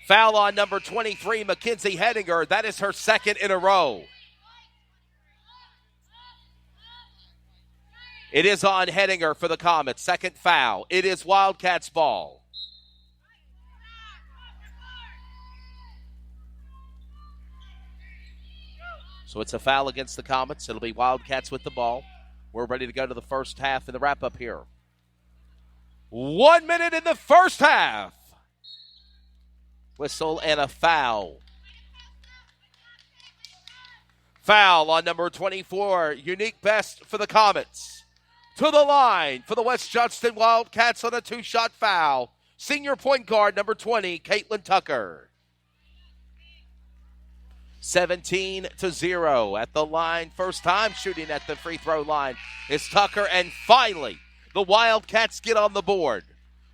Foul on number 23, Mackenzie Hedinger. That is her second in a row. It is on Hedinger for the Comets. Second foul. It is Wildcats ball. So it's a foul against the Comets. It'll be Wildcats with the ball. We're ready to go to the first half in the wrap-up here. 1 minute in the first half. Whistle and a foul. Foul on number 24, Unique Best for the Comets. To the line for the West Johnston Wildcats on a two-shot foul. Senior point guard number 20, Caitlin Tucker. 17-0 at the line. First time shooting at the free throw line is Tucker, and finally the Wildcats get on the board.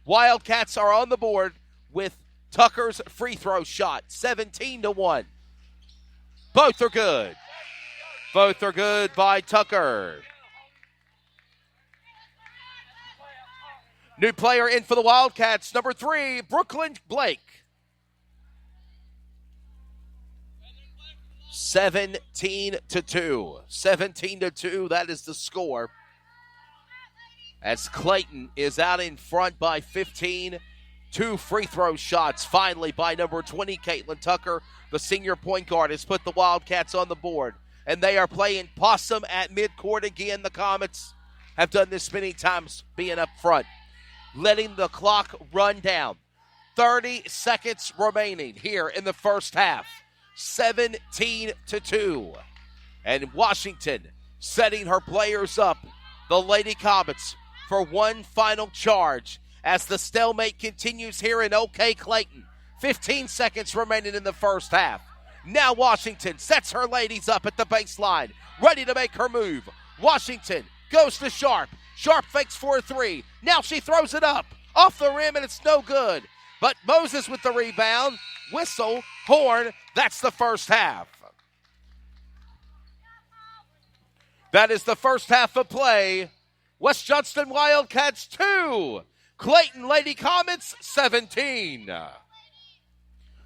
Wildcats are on the board with Tucker's free throw shot, 17-1. Both are good. Both are good by Tucker. New player in for the Wildcats, number 3, Brooklyn Blake. 17-2. 17-2, that is the score. As Clayton is out in front by 15. 2 free throw shots finally by number 20, Caitlin Tucker. The senior point guard has put the Wildcats on the board. And they are playing possum at midcourt again. The Comets have done this many times, being up front. Letting the clock run down. 30 seconds remaining here in the first half. 17-2. And Washington setting her players up, the Lady Comets, for one final charge as the stalemate continues here in OK Clayton. 15 seconds remaining in the first half. Now Washington sets her ladies up at the baseline, ready to make her move. Washington goes to Sharp. Sharp fakes for a 3. Now she throws it up off the rim, and it's no good. But Moses with the rebound. Whistle, horn, that's the first half. That is the first half of play. West Johnston Wildcats 2. Clayton Lady Comets 17.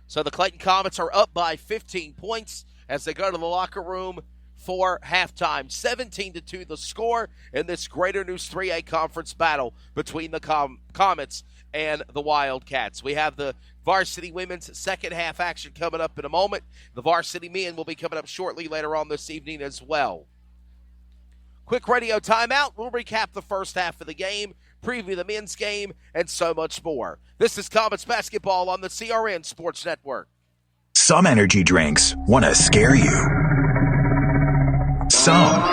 So the Clayton Comets are up by 15 points as they go to the locker room for halftime. 17-2 the score in this Greater News 3A conference battle between the Comets and the Wildcats. We have the Varsity women's second half action coming up in a moment. The Varsity men will be coming up shortly later on this evening as well. Quick radio timeout. We'll recap the first half of the game, preview the men's game, and so much more. This is Comets basketball on the CRN Sports Network. Some energy drinks want to scare you. Some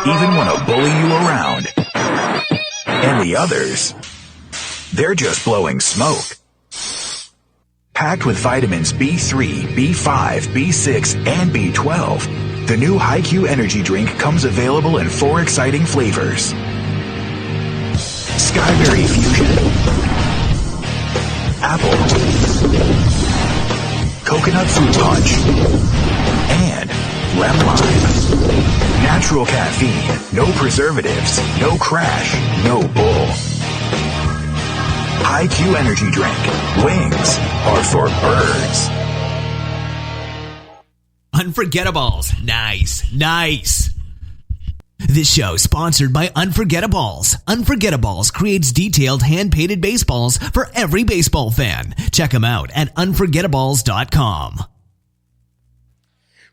even want to bully you around. And the others, they're just blowing smoke. Packed with vitamins B3, B5, B6, and B12, the new HiQ energy drink comes available in 4 exciting flavors. Skyberry Fusion, Apple, Coconut Fruit Punch, and Lemon Lime. Natural caffeine, no preservatives, no crash, no bull. HiQ energy drink. Wings are for birds. Unforgettables. Nice. This show sponsored by Unforgettables. Unforgettables creates detailed hand-painted baseballs for every baseball fan. Check them out at unforgettables.com.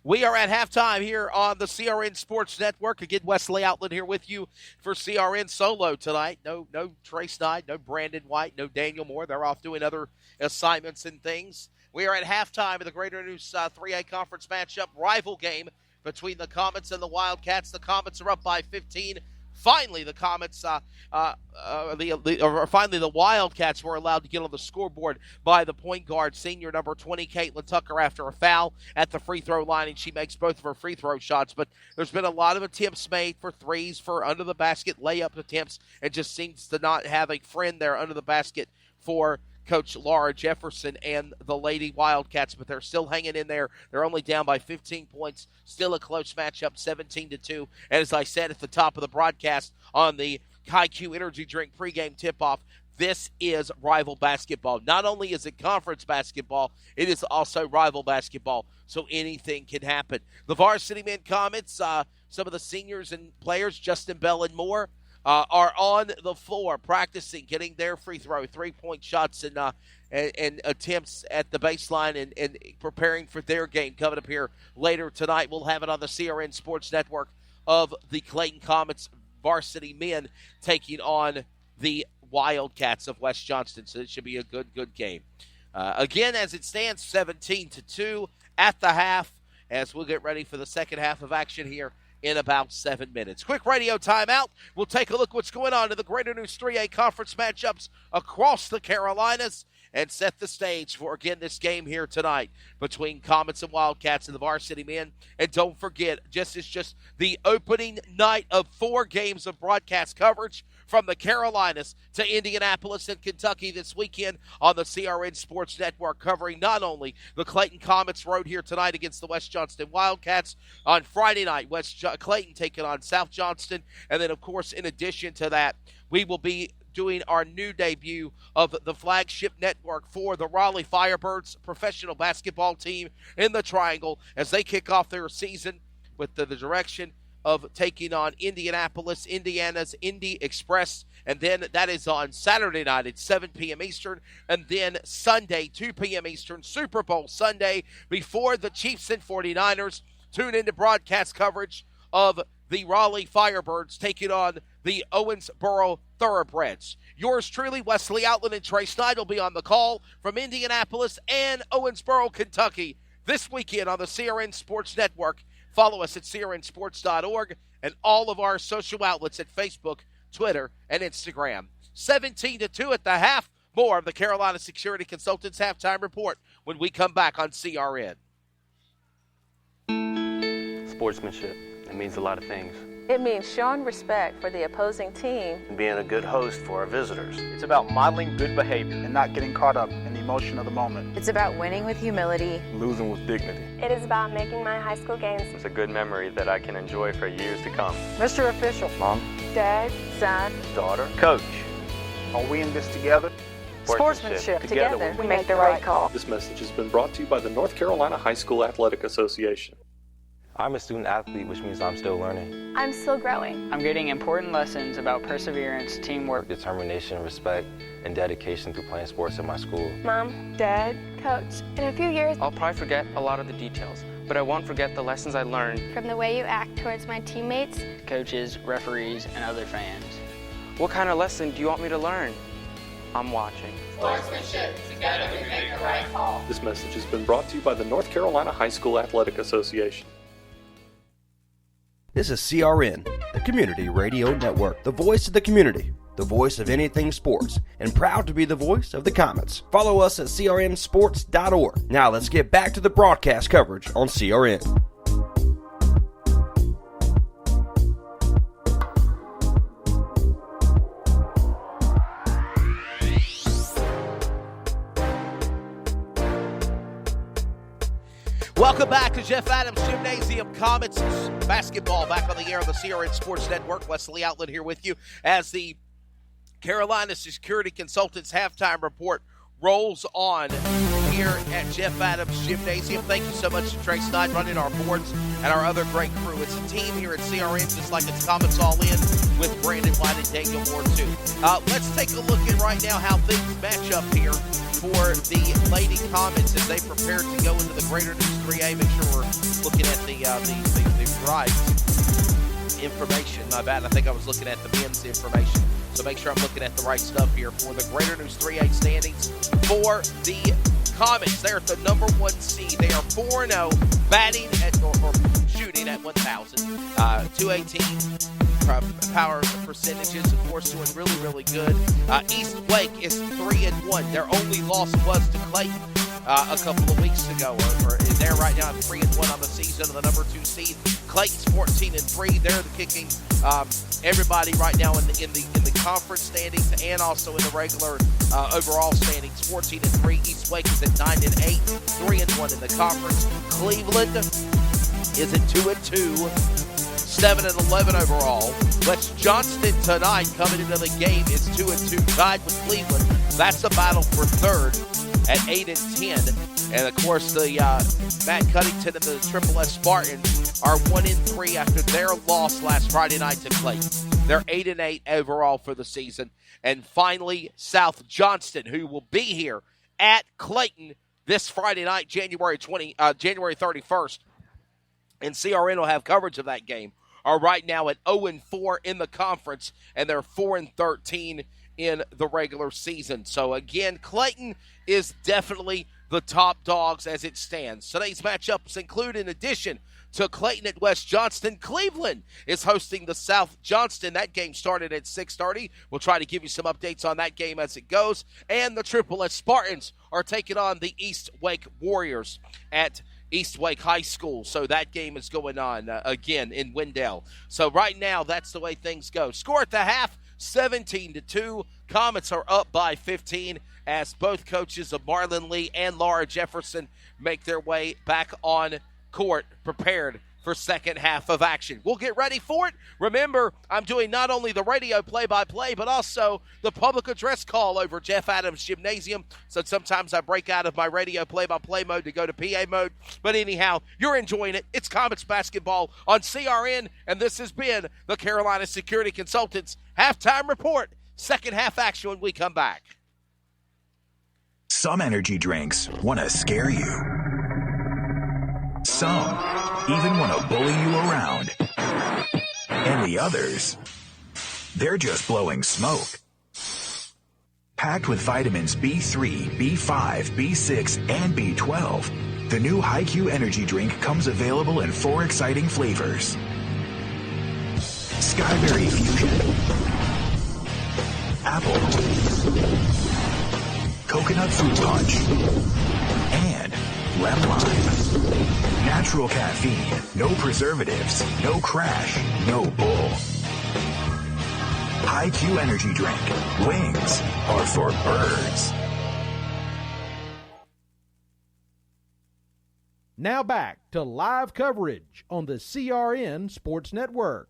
We are at halftime here on the CRN Sports Network. Again, Wesley Outland here with you for CRN Solo tonight. No Trey Snyde, no Brandon White, no Daniel Moore. They're off doing other assignments and things. We are at halftime of the Greater News 3A Conference matchup rival game between the Comets and the Wildcats. The Comets are up by 15. Finally, the Comets, finally the Wildcats were allowed to get on the scoreboard by the point guard, senior number 20, Caitlin Tucker, after a foul at the free throw line, and she makes both of her free throw shots. But there's been a lot of attempts made for threes, for under the basket layup attempts, and just seems to not have a friend there under the basket for Coach Laura Jefferson and the Lady Wildcats, but they're still hanging in there. They're only down by 15 points. Still a close matchup, 17-2. And as I said at the top of the broadcast on the HiQ Energy Drink pregame tip-off, this is rival basketball. Not only is it conference basketball, it is also rival basketball, so anything can happen. The Varsity men Comets, some of the seniors and players, Justin Bell and more, are on the floor practicing, getting their free throw, three-point shots, and attempts at the baseline and preparing for their game coming up here later tonight. We'll have it on the CRN Sports Network of the Clayton Comets varsity men taking on the Wildcats of West Johnston. So it should be a good game. Again, as it stands, 17-2 at the half, as we'll get ready for the second half of action here in about 7 minutes. Quick radio timeout. We'll take a look what's going on in the Greater News 3A conference matchups across the Carolinas and set the stage for, again, this game here tonight between Comets and Wildcats and the varsity men. And don't forget, it's just the opening night of 4 games of broadcast coverage from the Carolinas to Indianapolis and Kentucky this weekend on the CRN Sports Network, covering not only the Clayton Comets road here tonight against the West Johnston Wildcats. On Friday night, Clayton taking on South Johnston. And then, of course, in addition to that, we will be doing our new debut of the flagship network for the Raleigh Firebirds professional basketball team in the Triangle as they kick off their season with the direction of taking on Indianapolis, Indiana's Indy Express. And then that is on Saturday night at 7 p.m. Eastern. And then Sunday, 2 p.m. Eastern, Super Bowl Sunday before the Chiefs and 49ers. Tune into broadcast coverage of the Raleigh Firebirds taking on the Owensboro Thoroughbreds. Yours truly, Wesley Outland and Trey Snyder, will be on the call from Indianapolis and Owensboro, Kentucky this weekend on the CRN Sports Network. Follow us at crnsports.org and all of our social outlets at Facebook, Twitter, and Instagram. 17-2 at the half. More of the Carolina Security Consultants halftime report when we come back on CRN. Sportsmanship. It means a lot of things. It means showing respect for the opposing team And being a good host for our visitors. It's about modeling good behavior and not getting caught up in the emotion of the moment. It's about winning with humility. Losing with dignity. It is about making my high school games. It's a good memory that I can enjoy for years to come. Mr. Official. Mom. Dad, son, Daughter. Coach. Are we in this together? Sportsmanship. Together, we make the right call. This message has been brought to you by the North Carolina High School Athletic Association. I'm a student athlete, which means I'm still learning. I'm still growing. I'm getting important lessons about perseverance, teamwork, Determination, respect, and dedication through playing sports at my school. Mom, Dad, Coach, in a few years, I'll probably forget a lot of the details, but I won't forget the lessons I learned from the way you act towards my teammates, coaches, referees, and other fans. What kind of lesson do you want me to learn? I'm watching. Sportsmanship. Together we make the right call. This message has been brought to you by the North Carolina High School Athletic Association. This is CRN, the Community Radio Network, the voice of the community, the voice of anything sports, and proud to be the voice of the Comets. Follow us at crnsports.org. Now let's get back to the broadcast coverage on CRN. Welcome back to Jeff Adams Gymnasium. Comets basketball back on the air on the CRN Sports Network. Wesley Outland here with you as the Carolina Security Consultants halftime report rolls on here at Jeff Adams Gymnasium. Thank you so much to Trey Snyder running our boards and our other great crew. It's a team here at CRN, just like it's Comets All In with Brandon White and Daniel Moore, too. Let's take a look at right now how things match up here for the Lady Comets as they prepare to go into the Greater News 3A. Make sure we're looking at the right information. My bad. I think I was looking at the men's information. So make sure I'm looking at the right stuff here for the Greater News 3A standings for the Comets. They're at the number 1 seed. They are 4-0, batting at or shooting at 1,000, 218. Power percentages, of course, doing really, really good. East Wake is 3-1. Their only loss was to Clayton a couple of weeks ago, or they're right now at 3-1 on the season of the number 2 seed. Clayton's 14-3. They're kicking everybody right now in the conference standings and also in the regular overall standings. 14-3. East Wake is at 9-8, 3-1 in the conference. Cleveland is at 2-2. 7-11 overall. West Johnston tonight coming into the game is 2-2, tied with Cleveland. That's a battle for third at 8-10. And of course, the Matt Cunnington and the SSS Spartans are 1-3 after their loss last Friday night to Clayton. They're 8-8 overall for the season. And finally, South Johnston, who will be here at Clayton this Friday night, January 31st. And CRN will have coverage of that game, are right now at 0-4 in the conference, and they're 4-13 in the regular season. So again, Clayton is definitely the top dogs as it stands. Today's matchups include, in addition to Clayton at West Johnston, Cleveland is hosting the South Johnston. That game started at 6:30. We'll try to give you some updates on that game as it goes. And the SSS Spartans are taking on the East Wake Warriors at East Wake High School. So that game is going on again in Wendell. So right now, that's the way things go. Score at the half, 17-2. Comets are up by 15 as both coaches of Marlon Lee and Laura Jefferson make their way back on court, prepared for second half of action. We'll get ready for it. Remember, I'm doing not only the radio play-by-play, but also the public address call over Jeff Adams Gymnasium. So sometimes I break out of my radio play-by-play mode to go to PA mode. But anyhow, you're enjoying it. It's Comets basketball on CRN, and this has been the Carolina Security Consultants Halftime Report. Second half action when we come back. Some energy drinks want to scare you. Some even want to bully you around. And the others, they're just blowing smoke. Packed with vitamins B3, B5, B6, and B12, the new HiQ energy drink comes available in 4 exciting flavors. Skyberry Fusion, Apple, Coconut Fruit Punch, and Lemon Lime. Natural caffeine, no preservatives, no crash, no bull. HiQ energy drink. Wings are for birds. Now back to live coverage on the CRN Sports Network.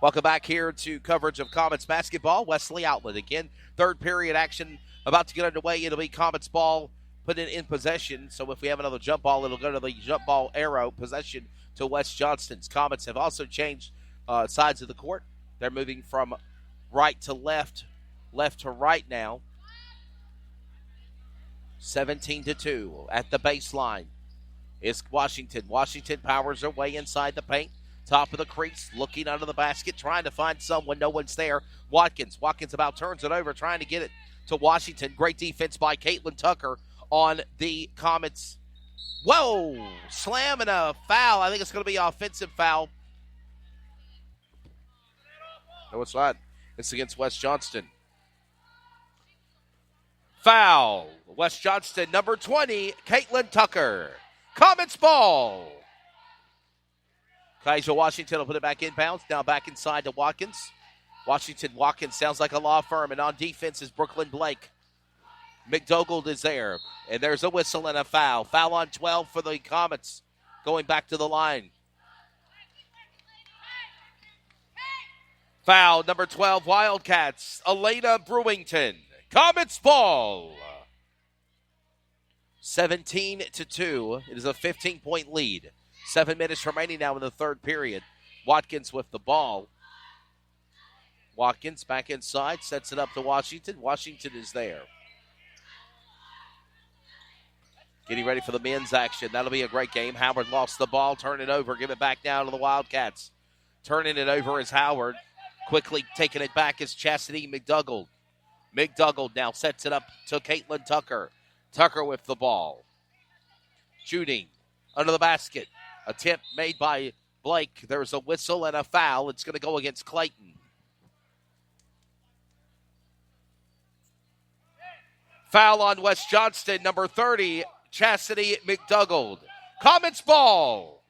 Welcome back here to coverage of Comets basketball. Wesley Outlet again. Third period action about to get underway. It'll be Comets ball put in possession. So if we have another jump ball, it'll go to the jump ball arrow possession to West Johnston's. Comets have also changed sides of the court. They're moving from right to left, left to right now. 17-2 at the baseline is Washington. Washington powers their way inside the paint. Top of the crease, looking under the basket, trying to find someone. No one's there. Watkins about turns it over, trying to get it to Washington. Great defense by Caitlin Tucker on the Comets. Whoa! Slam and a foul. I think it's going to be an offensive foul. No, it's not. It's against West Johnston. Foul. West Johnston, number 20, Caitlin Tucker. Comets ball. Kaiser Washington will put it back inbounds. Now back inside to Watkins. Watkins sounds like a law firm. And on defense is Brooklyn Blake. McDougald is there. And there's a whistle and a foul. Foul on 12 for the Comets. Going back to the line. Foul, number 12, Wildcats. Elena Brewington. Comets ball. 17-2. It is a 15-point lead. 7 minutes remaining now in the third period. Watkins with the ball. Watkins back inside, sets it up to Washington. Washington is there. Getting ready for the men's action. That'll be a great game. Howard lost the ball. Turn it over. Give it back down to the Wildcats. Turning it over is Howard. Quickly taking it back is Chastity McDougald. McDougald now sets it up to Caitlin Tucker. Tucker with the ball. Shooting under the basket. Attempt made by Blake. There's a whistle and a foul. It's going to go against Clayton. Foul on West Johnston, number 30, Chastity McDougald. Comets ball.